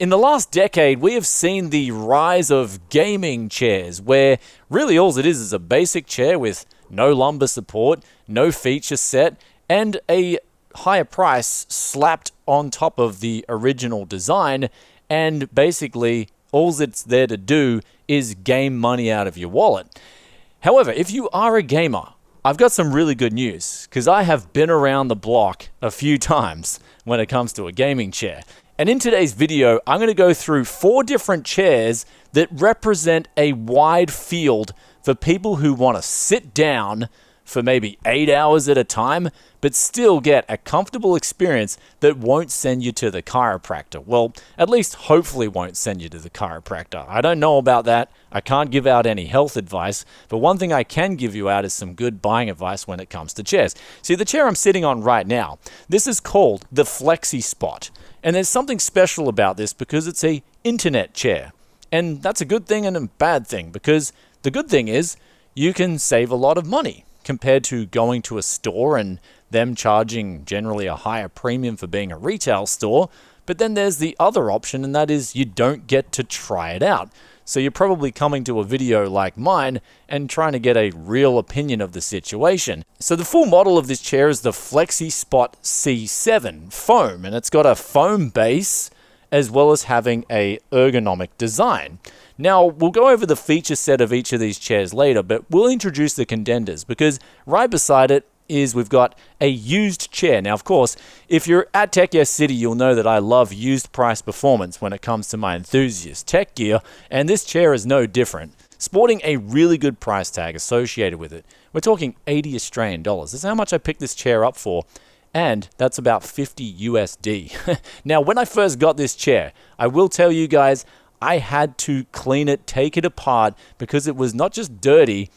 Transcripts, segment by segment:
In the last decade, we have seen the rise of gaming chairs, where really all it is a basic chair with no lumbar support, no feature set, and a higher price slapped on top of the original design, and basically all it's there to do is game money out of your wallet. However, if you are a gamer, I've got some really good news, because I have been around the block a few times when it comes to a gaming chair. And in today's video, I'm going to go through 4 different chairs that represent a wide field for people who want to sit down for maybe 8 hours at a time, but still get a comfortable experience that won't send you to the chiropractor. Well, at least hopefully won't send you to the chiropractor. I don't know about that. I can't give out any health advice, but one thing I can give you out is some good buying advice when it comes to chairs. See, the chair I'm sitting on right now, this is called the Flexispot. And there's something special about this because it's a internet chair. And that's a good thing and a bad thing, because the good thing is you can save a lot of money compared to going to a store and them charging generally a higher premium for being a retail store. But then there's the other option, and that is you don't get to try it out. So you're probably coming to a video like mine and trying to get a real opinion of the situation. So the full model of this chair is the Flexispot C7 Foam, and it's got a foam base as well as having a ergonomic design. Now, we'll go over the feature set of each of these chairs later, but we'll introduce the contenders, because right beside it is we've got a used chair. Now, of course, if you're at Tech Yes City, you'll know that I love used price performance when it comes to my enthusiast tech gear, and this chair is no different. Sporting a really good price tag associated with it. We're talking 80 Australian dollars. This is how much I picked this chair up for, and that's about 50 USD. Now, when I first got this chair, I will tell you guys, I had to clean it, take it apart, because it was not just dirty,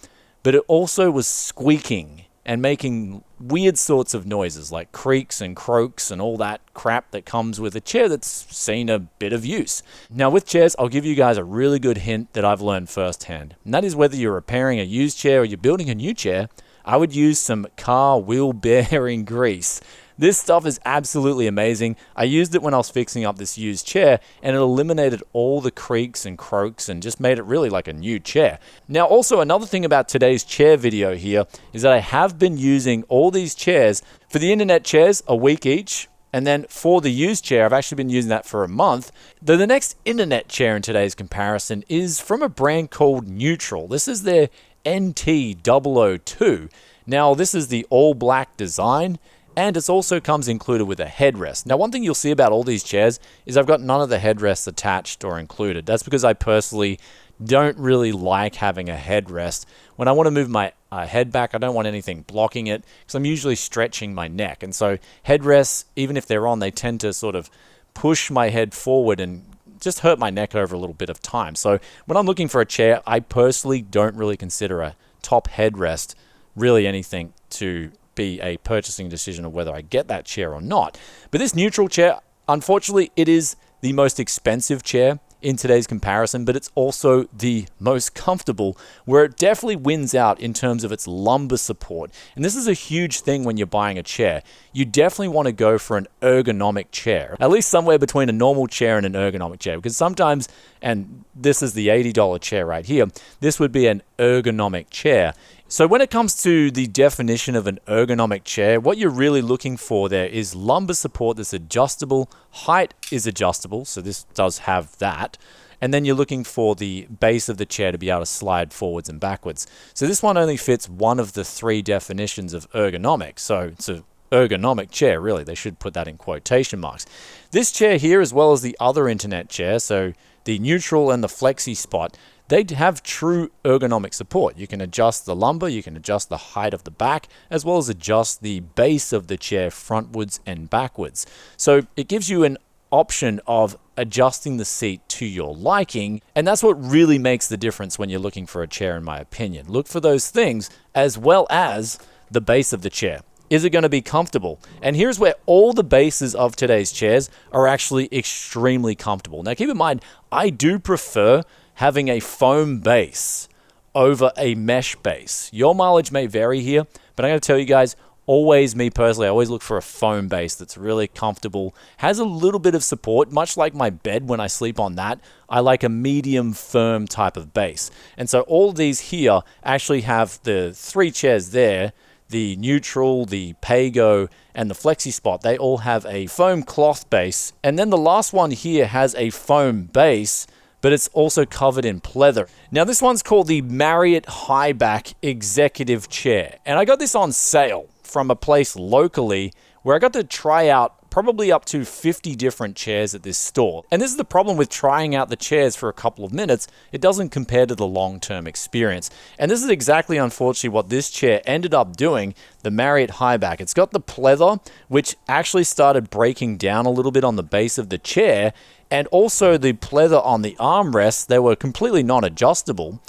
but it also was squeaking and making weird sorts of noises like creaks and croaks and all that crap that comes with a chair that's seen a bit of use. Now, with chairs, I'll give you guys a really good hint that I've learned firsthand, and that is whether you're repairing a used chair or you're building a new chair, I would use some car wheel bearing grease. This stuff is absolutely amazing. I used it when I was fixing up this used chair, and it eliminated all the creaks and croaks and just made it really like a new chair. Now, also another thing about today's chair video here is that I have been using all these chairs for the internet chairs a week each, and then for the used chair, I've actually been using that for a month. The next internet chair in today's comparison is from a brand called Newtral. This is their NT002. Now, this is the all black design, and it also comes included with a headrest. Now, one thing you'll see about all these chairs is I've got none of the headrests attached or included. That's because I personally don't really like having a headrest. When I want to move my head back, I don't want anything blocking it, because I'm usually stretching my neck. And so headrests, even if they're on, they tend to sort of push my head forward and just hurt my neck over a little bit of time. So when I'm looking for a chair, I personally don't really consider a top headrest really anything to be a purchasing decision of whether I get that chair or not. But this Newtral chair, unfortunately, it is the most expensive chair in today's comparison, but it's also the most comfortable, where it definitely wins out in terms of its lumbar support. And this is a huge thing when you're buying a chair. You definitely want to go for an ergonomic chair, at least somewhere between a normal chair and an ergonomic chair, because sometimes, and this is the $80 chair right here, this would be an ergonomic chair. So when it comes to the definition of an ergonomic chair, what you're really looking for there is lumbar support that's adjustable, height is adjustable, so this does have that, and then you're looking for the base of the chair to be able to slide forwards and backwards. So this one only fits one of the 3 definitions of ergonomic, so it's an ergonomic chair, really. They should put that in quotation marks. This chair here, as well as the other internet chair, so the Newtral and the Flexispot, they have true ergonomic support. You can adjust the lumbar, you can adjust the height of the back, as well as adjust the base of the chair frontwards and backwards. So it gives you an option of adjusting the seat to your liking, and that's what really makes the difference when you're looking for a chair, in my opinion. Look for those things, as well as the base of the chair. Is it going to be comfortable? And here's where all the bases of today's chairs are actually extremely comfortable. Now, keep in mind, I do prefer having a foam base over a mesh base. Your mileage may vary here, but I'm going to tell you guys, always, me personally, I always look for a foam base that's really comfortable, has a little bit of support, much like my bed when I sleep on that. I like a medium firm type of base. And so all of these here actually have the 3 chairs there, the Newtral, the Pago, and the Flexispot. They all have a foam cloth base. And then the last one here has a foam base, but it's also covered in pleather. Now this one's called the Marriott Highback Executive Chair. And I got this on sale from a place locally where I got to try out probably up to 50 different chairs at this store. And this is the problem with trying out the chairs for a couple of minutes. It doesn't compare to the long-term experience. And this is exactly, unfortunately, what this chair ended up doing, the Marriott Highback. It's got the pleather, which actually started breaking down a little bit on the base of the chair, and also the pleather on the armrests. They were completely non-adjustable.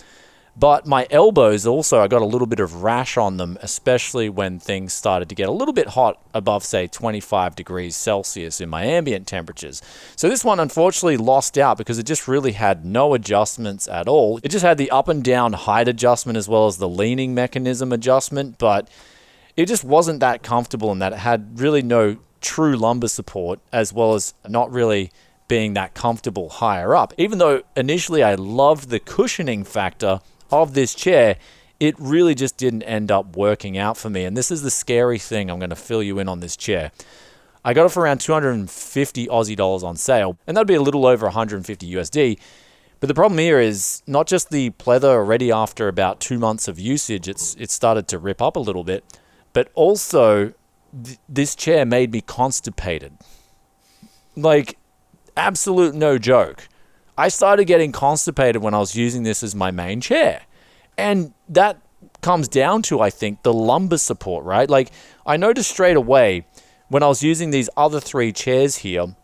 But my elbows also, I got a little bit of rash on them, especially when things started to get a little bit hot above, say, 25 degrees Celsius in my ambient temperatures. So this one unfortunately lost out because it just really had no adjustments at all. It just had the up and down height adjustment as well as the leaning mechanism adjustment, but it just wasn't that comfortable in that it had really no true lumbar support, as well as not really being that comfortable higher up. Even though initially I loved the cushioning factor of this chair, it really just didn't end up working out for me. And this is the scary thing. I'm going to fill you in on this chair. I got it for around 250 Aussie dollars on sale, and that'd be a little over 150 USD. But the problem here is not just the pleather. Already after about 2 months of usage, it started to rip up a little bit, but also this chair made me constipated. Like, absolute no joke. I started getting constipated when I was using this as my main chair. And that comes down to, I think, the lumbar support, right? Like, I noticed straight away when I was using these other 3 chairs here,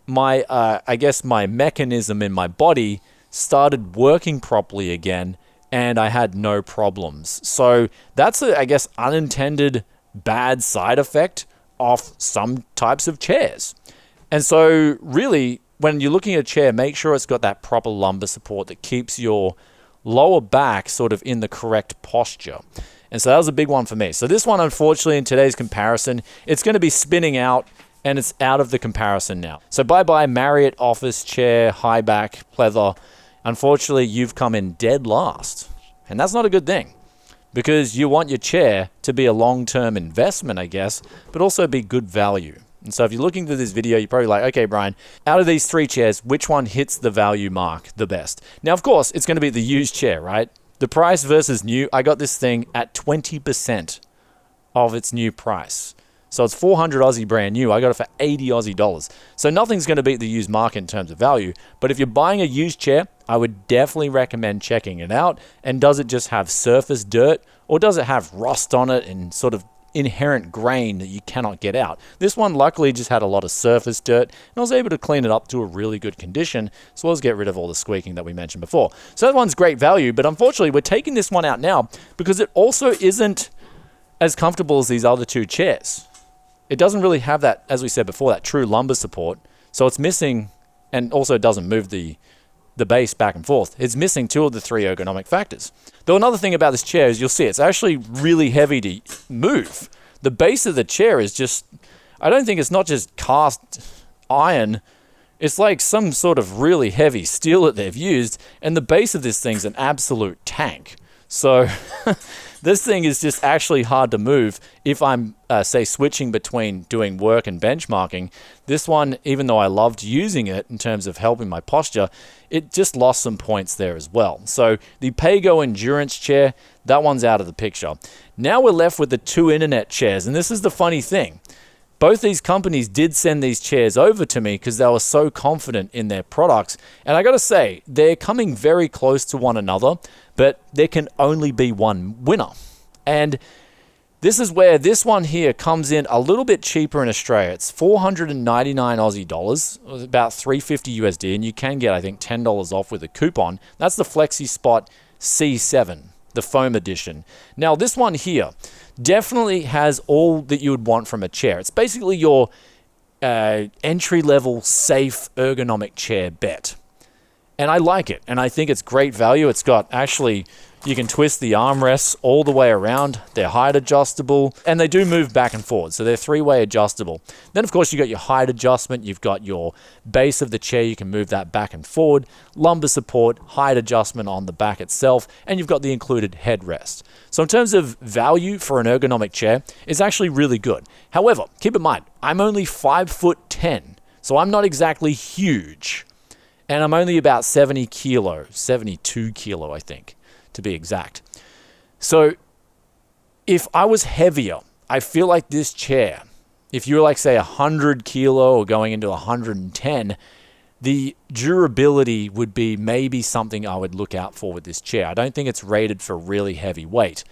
my, I guess my mechanism in my body started working properly again, and I had no problems. So that's a, I guess, unintended bad side effect of some types of chairs. And so really, when you're looking at a chair, make sure it's got that proper lumbar support that keeps your lower back sort of in the correct posture. And so that was a big one for me. So this one, unfortunately, in today's comparison, it's going to be spinning out, and it's out of the comparison now. So bye-bye Marriott Office Chair, Highback, pleather. Unfortunately, you've come in dead last. And that's not a good thing, because you want your chair to be a long-term investment, I guess, but also be good value. And so if you're looking through this video, you're probably like, okay, Brian, out of these 3 chairs, which one hits the value mark the best? Now, of course, it's going to be the used chair, right? The price versus new, I got this thing at 20% of its new price. So it's 400 Aussie brand new. I got it for 80 Aussie dollars. So nothing's going to beat the used market in terms of value. But if you're buying a used chair, I would definitely recommend checking it out. And does it just have surface dirt, or does it have rust on it and sort of inherent grain that you cannot get out? This one luckily just had a lot of surface dirt, and I was able to clean it up to a really good condition, as well as get rid of all the squeaking that we mentioned before. So that one's great value, but unfortunately we're taking this one out now because it also isn't as comfortable as these other 2 chairs. It doesn't really have that, as we said before, that true lumbar support. So it's missing, and also doesn't move the base back and forth. It's missing 2 of the 3 ergonomic factors. Though another thing about this chair is you'll see it's actually really heavy to move. The base of the chair is just, I don't think it's not just cast iron. It's like some sort of really heavy steel that they've used, and the base of this thing's an absolute tank. So this thing is just actually hard to move if I'm, say, switching between doing work and benchmarking. This one, even though I loved using it in terms of helping my posture, it just lost some points there as well. So the Pago Endurance chair, that one's out of the picture. Now we're left with the 2 internet chairs, and this is the funny thing. Both these companies did send these chairs over to me because they were so confident in their products. And I got to say, they're coming very close to one another, but there can only be one winner. And this is where this one here comes in a little bit cheaper in Australia. It's 499 Aussie dollars, about 350 USD, and you can get, I think, $10 off with a coupon. That's the Flexispot C7, the foam edition. Now, this one here definitely has all that you would want from a chair. It's basically your entry-level, safe, ergonomic chair bet. And I like it, and I think it's great value. It's got actually, you can twist the armrests all the way around. They're height adjustable, and they do move back and forward, so they're three-way adjustable. Then, of course, you got your height adjustment. You've got your base of the chair. You can move that back and forward. Lumbar support, height adjustment on the back itself, and you've got the included headrest. So in terms of value for an ergonomic chair, it's actually really good. However, keep in mind, I'm only 5'10", so I'm not exactly huge. And I'm only about 70 kilo, 72 kilo, I think, to be exact. So if I was heavier, I feel like this chair, if you were like, say, 100 kilo or going into 110, the durability would be maybe something I would look out for with this chair. I don't think it's rated for really heavy weight.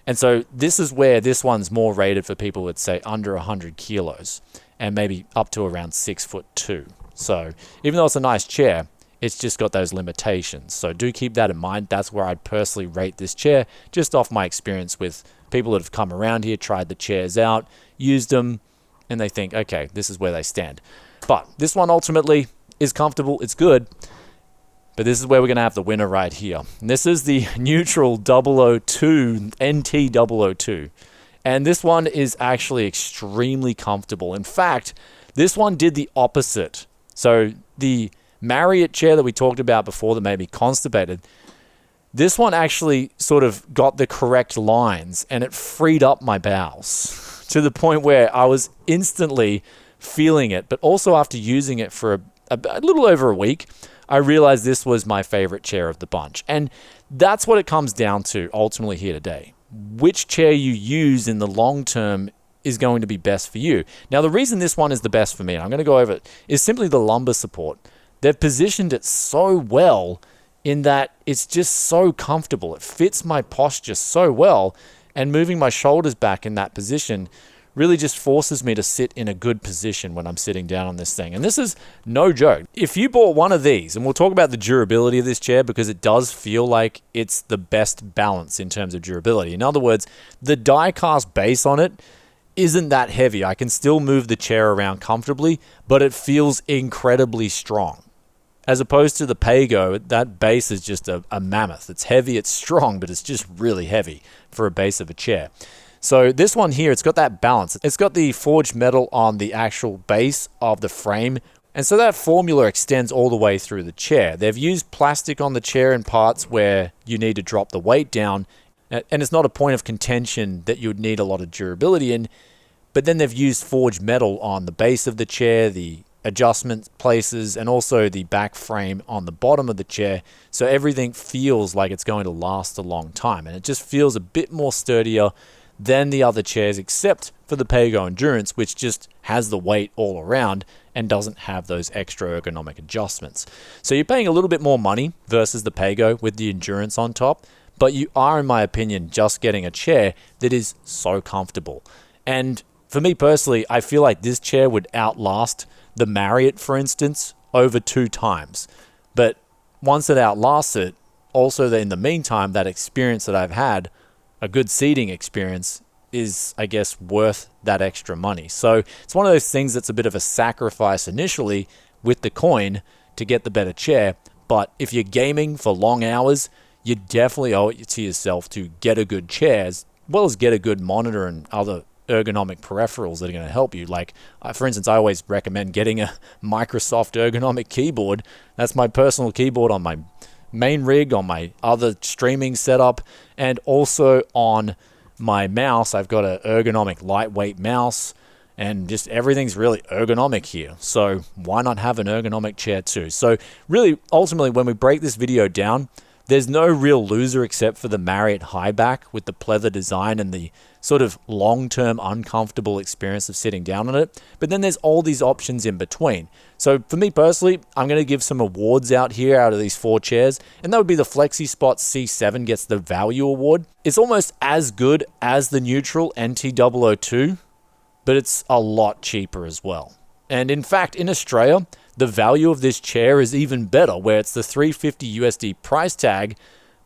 And so this is where this one's more rated for people that say under 100 kilos and maybe up to around 6'2". So even though it's a nice chair, it's just got those limitations. So do keep that in mind. That's where I'd personally rate this chair, just off my experience with people that have come around here, tried the chairs out, used them, and they think, okay, this is where they stand. But this one ultimately is comfortable. It's good. But this is where we're going to have the winner right here. And this is the Newtral 002 NT002. And this one is actually extremely comfortable. In fact, this one did the opposite. So the Marriott chair that we talked about before that made me constipated, this one actually sort of got the correct lines and it freed up my bowels to the point where I was instantly feeling it. But also after using it for a little over a week, I realized this was my favorite chair of the bunch. And that's what it comes down to ultimately here today. Which chair you use in the long term is going to be best for you. Now, the reason this one is the best for me, and I'm going to go over it, is simply the lumbar support. They've positioned it so well in that it's just so comfortable. It fits my posture so well, and moving my shoulders back in that position really just forces me to sit in a good position when I'm sitting down on this thing. And this is no joke. If you bought one of these, and we'll talk about the durability of this chair because it does feel like it's the best balance in terms of durability. In other words, the die-cast base on it isn't that heavy. I can still move the chair around comfortably, but it feels incredibly strong. As opposed to the Pago, that base is just a mammoth. It's heavy, it's strong, but it's just really heavy for a base of a chair. So this one here, it's got that balance. It's got the forged metal on the actual base of the frame, and so that formula extends all the way through the chair. They've used plastic on the chair in parts where you need to drop the weight down, and it's not a point of contention that you would need a lot of durability in, but then they've used forged metal on the base of the chair, the adjustment places, and also the back frame on the bottom of the chair, so everything feels like it's going to last a long time, and it just feels a bit more sturdier than the other chairs, except for the Pago Endurance, which just has the weight all around and doesn't have those extra ergonomic adjustments. So you're paying a little bit more money versus the Pago with the Endurance on top, but you are, in my opinion, just getting a chair that is so comfortable. And for me personally, I feel like this chair would outlast the Marriott, for instance, over 2 times. But once it outlasts it, also in the meantime, that experience that I've had, a good seating experience, is, I guess, worth that extra money. So it's one of those things that's a bit of a sacrifice initially with the coin to get the better chair. But if you're gaming for long hours, you definitely owe it to yourself to get a good chair, as well as get a good monitor and other ergonomic peripherals that are going to help you. Like, for instance, I always recommend getting a Microsoft ergonomic keyboard. That's my personal keyboard on my main rig, on my other streaming setup, and also on my mouse. I've got an ergonomic lightweight mouse, and just everything's really ergonomic here. So why not have an ergonomic chair too? So really, ultimately, when we break this video down, there's no real loser except for the Marriott Highback with the pleather design and the sort of long-term uncomfortable experience of sitting down on it. But then there's all these options in between. So for me personally, I'm going to give some awards out here out of these 4 chairs, and that would be the Flexispot C7 gets the Value Award. It's almost as good as the Newtral NT002, but it's a lot cheaper as well. And in fact, in Australia, the value of this chair is even better, where it's the $350 USD price tag,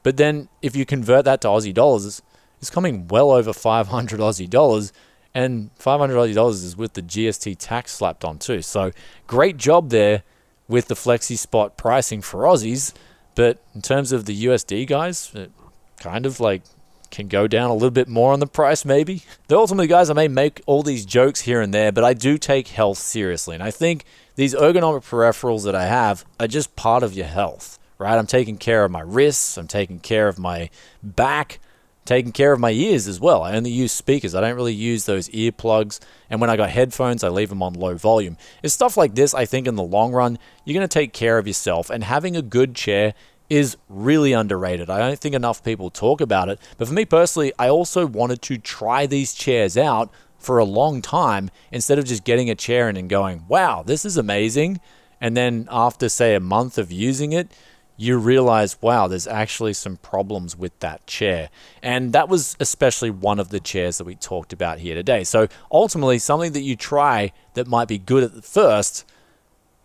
but then if you convert that to Aussie dollars, it's coming well over 500 Aussie dollars, and 500 Aussie dollars is with the GST tax slapped on too. So great job there with the Flexispot pricing for Aussies, but in terms of the USD guys, it kind of like can go down a little bit more on the price maybe. Though ultimately, guys, I may make all these jokes here and there, but I do take health seriously. And I think these ergonomic peripherals that I have are just part of your health, right? I'm taking care of my wrists, I'm taking care of my back, taking care of my ears as well. I only use speakers. I don't really use those earplugs. And when I got headphones, I leave them on low volume. It's stuff like this, I think in the long run, you're going to take care of yourself. And having a good chair is really underrated. I don't think enough people talk about it. But for me personally, I also wanted to try these chairs out for a long time instead of just getting a chair in and going, wow, this is amazing. And then after, say, a month of using it, you realize, wow, there's actually some problems with that chair. And that was especially one of the chairs that we talked about here today. So ultimately, something that you try that might be good at the first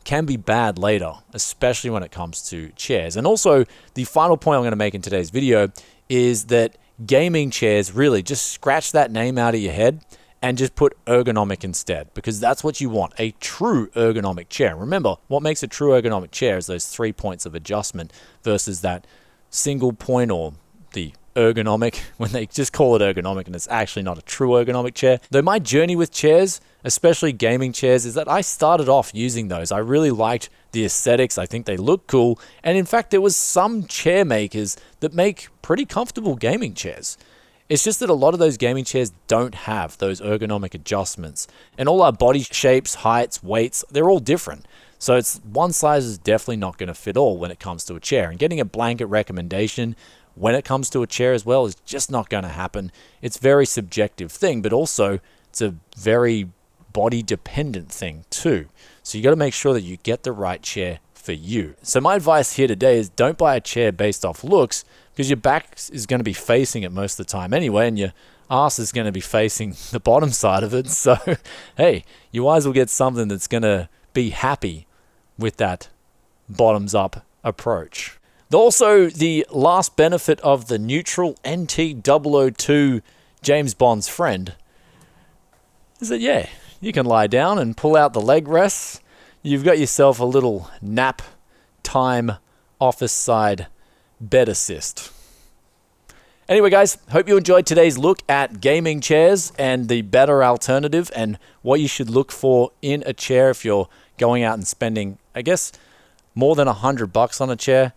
can be bad later, especially when it comes to chairs. And also, the final point I'm going to make in today's video is that gaming chairs, really, just scratch that name out of your head and just put ergonomic instead, because that's what you want, a true ergonomic chair. Remember, what makes a true ergonomic chair is those 3 points of adjustment versus that single point, or the ergonomic, when they just call it ergonomic and it's actually not a true ergonomic chair. Though my journey with chairs, especially gaming chairs, is that I started off using those. I really liked the aesthetics. I think they look cool. And in fact, there was some chair makers that make pretty comfortable gaming chairs. It's just that a lot of those gaming chairs don't have those ergonomic adjustments. And all our body shapes, heights, weights, they're all different. So it's one size is definitely not going to fit all when it comes to a chair. And getting a blanket recommendation when it comes to a chair as well is just not going to happen. It's a very subjective thing, but also it's a very body dependent thing too. So you got to make sure that you get the right chair for you. So my advice here today is don't buy a chair based off looks, because your back is going to be facing it most of the time anyway, and your ass is going to be facing the bottom side of it. So, hey, you might as well get something that's going to be happy with that bottoms up approach. Also, the last benefit of the Newtral NT002, James Bond's friend, is that, yeah, you can lie down and pull out the leg rests. You've got yourself a little nap time office side bed assist. Anyway, guys, hope you enjoyed today's look at gaming chairs and the better alternative and what you should look for in a chair if you're going out and spending, I guess, more than $100 on a chair.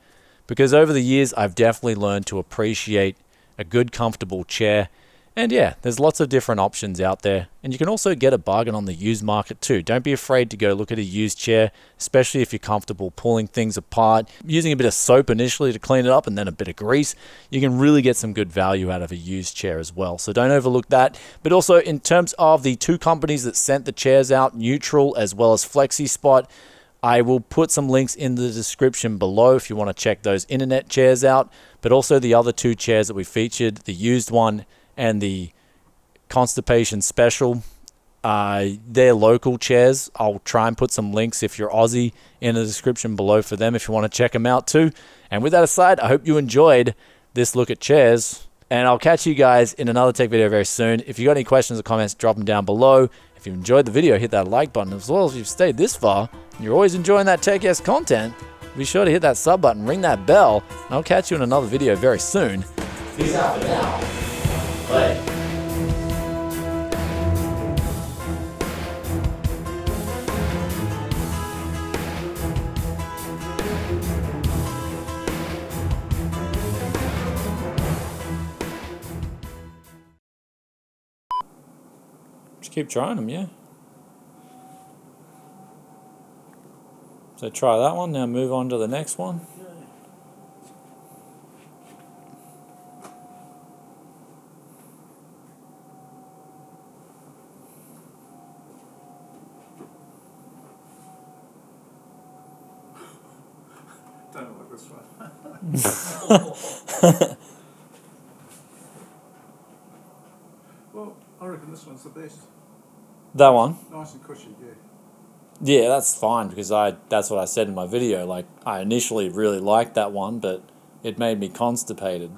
Because over the years, I've definitely learned to appreciate a good, comfortable chair. And yeah, there's lots of different options out there. And you can also get a bargain on the used market too. Don't be afraid to go look at a used chair, especially if you're comfortable pulling things apart, using a bit of soap initially to clean it up and then a bit of grease. You can really get some good value out of a used chair as well. So don't overlook that. But also in terms of the two companies that sent the chairs out, Newtral as well as Flexispot, I will put some links in the description below if you want to check those internet chairs out. But also the other two chairs that we featured, the used one and the Constipation Special, they're local chairs. I'll try and put some links if you're Aussie in the description below for them if you want to check them out too. And with that aside, I hope you enjoyed this look at chairs, and I'll catch you guys in another tech video very soon. If you got any questions or comments, drop them down below. If you enjoyed the video, hit that like button, as well as if you've stayed this far and you're always enjoying that Tech Yes content, be sure to hit that sub button, ring that bell, and I'll catch you in another video very soon. Peace out for now. Play. Just keep trying them, yeah. So try that one, now move on to the next one. Don't like this one. Well, I reckon this one's the best. That one? Nice and cushy, yeah. Yeah, that's fine, because that's what I said in my video. Like, I initially really liked that one, but it made me constipated.